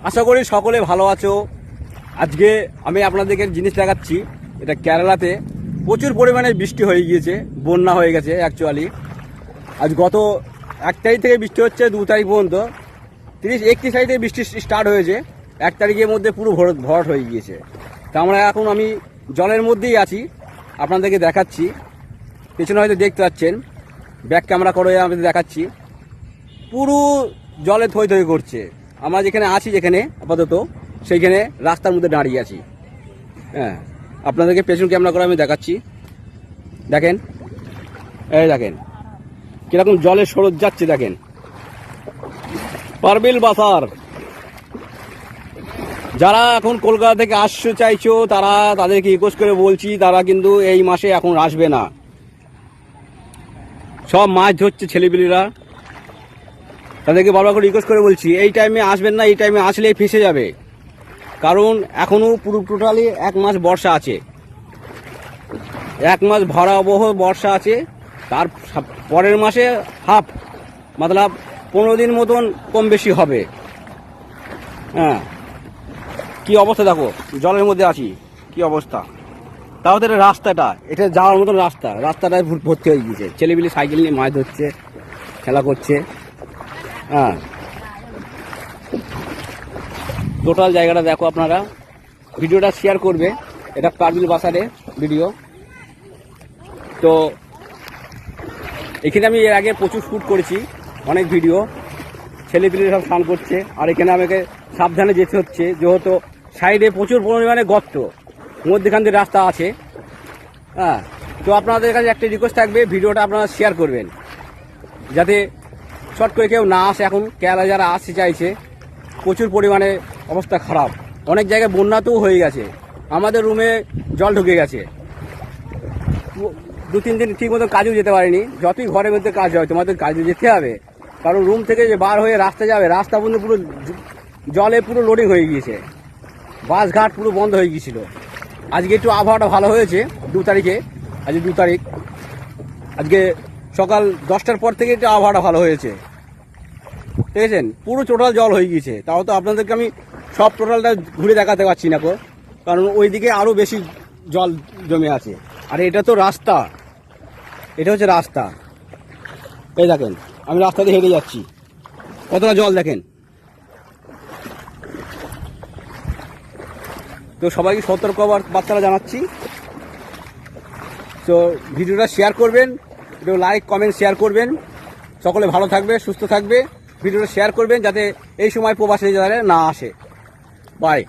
আশা করি সকলে ভালো আছো। আজকে আমি আপনাদেরকে জিনিস দেখাচ্ছি। এটা কেরালাতে প্রচুর পরিমাণে বৃষ্টি হয়ে গিয়েছে, বন্যা হয়ে গেছে অ্যাকচুয়ালি। আজ গত 1 তারিখ থেকে বৃষ্টি হচ্ছে 2 তারিখ পর্যন্ত। 31 তারিখ থেকে বৃষ্টি স্টার্ট হয়েছে, 1 তারিখের মধ্যে পুরো ভরাট হয়ে গিয়েছে। তা এখন আমি জলের মধ্যেই আছি, আপনাদেরকে দেখাচ্ছি। পেছনে হয়তো দেখতে পাচ্ছেন, ব্যাক ক্যামেরা করে আমাদের দেখাচ্ছি। পুরো জলে থই থই করছে। আমরা যেখানে আছি, যেখানে আপাতত সেইখানে রাস্তার মধ্যে দাঁড়িয়ে আছি। হ্যাঁ, আপনাদেরকে পেছন ক্যামেরা করে আমি দেখাচ্ছি। দেখেন, এই দেখেন কিরকম জলের স্রোত যাচ্ছে। দেখেন, পারবিল বাসার যারা এখন কলকাতা থেকে আসতে চাইছো, তাদেরকে রিকোয়েস্ট করে বলছি, তারা কিন্তু এই মাসে এখন আসবে না। সব মাছ ধরছে ছেলেপিলেরা, তাদেরকে বারবার করে রিকোয়েস্ট করে বলছি, এই টাইমে আসবেন না। এই টাইমে আসলেই ফেঁসে যাবে, কারণ এখনও পুরো টোটালি 1 মাস বর্ষা আছে। 1 মাস ভয়াবহ বর্ষা আছে। তার পরের মাসে হাফ, মতলব 15 দিন মতন কম বেশি হবে। হ্যাঁ, কি অবস্থা দেখো, জলের মধ্যে আছি, কি অবস্থা। তাও তো রাস্তাটা, এটা যাওয়ার মতন রাস্তাটায় ভর্তি হয়ে গিয়েছে। ছেলেপিলে সাইকেল নিয়ে মাছ ধরছে, খেলা করছে। হ্যাঁ, টোটাল জায়গাটা দেখো আপনারা। ভিডিওটা শেয়ার করবে, এটা পারবিল বাসারে ভিডিও। তো এখানে আমি এর আগে প্রচুর শ্যুট করেছি, অনেক ভিডিও। ছেলেপিলে সব স্নান করছে, আর এখানে আমাকে সাবধানে যেতে হচ্ছে, যেহেতু সাইডে প্রচুর পরিমাণে গর্ত, মধ্যখান দিয়ে রাস্তা আছে। হ্যাঁ, তো আপনাদের কাছে একটা রিকোয়েস্ট থাকবে, ভিডিওটা আপনারা শেয়ার করবেন, যাতে শর্ট করে কেউ না আসে। এখন কেরালা যারা আসতে চাইছে, প্রচুর পরিমাণে অবস্থা খারাপ। অনেক জায়গায় বন্যাতেও হয়ে গেছে। আমাদের রুমে জল ঢুকে গেছে। 2-3 দিন ঠিক মতো কাজেও যেতে পারিনি। যতই ঘরের মধ্যে কাজ হয়, তোমাদের কাজে যেতে হবে, কারণ রুম থেকে যে বার হয়ে রাস্তা যাবে, রাস্তা পর্যন্ত পুরো জলে পুরো লোডিং হয়ে গিয়েছে। বাসঘাট পুরো বন্ধ হয়ে গিয়েছিল। আজকে একটু আবহাওয়াটা ভালো হয়েছে, 2 তারিখে। আজকে 2 তারিখ, আজকে সকাল 10টার পর থেকে একটু আবহাওয়াটা ভালো হয়েছে। দেখেছেন, পুরো টোটাল জল হয়ে গিয়েছে। তাও তো আপনাদেরকে আমি সব টোটালটা ঘুরে দেখাতে পারছি না, কারণ ওইদিকে আরও বেশি জল জমে আছে। আর এটা তো রাস্তা, এটা হচ্ছে রাস্তা। এই দেখেন, আমি রাস্তা দিয়ে হেঁটে যাচ্ছি, কতটা জল দেখেন। তো সবাইকে সতর্ক বার্তা জানাচ্ছি। তো ভিডিওটা শেয়ার করবেন, একটু লাইক কমেন্ট শেয়ার করবেন। সকলে ভালো থাকবে, সুস্থ থাকবে। ভিডিওটা শেয়ার করবেন, যাতে এই সময় প্রবাসী যারা না আসে। বাই।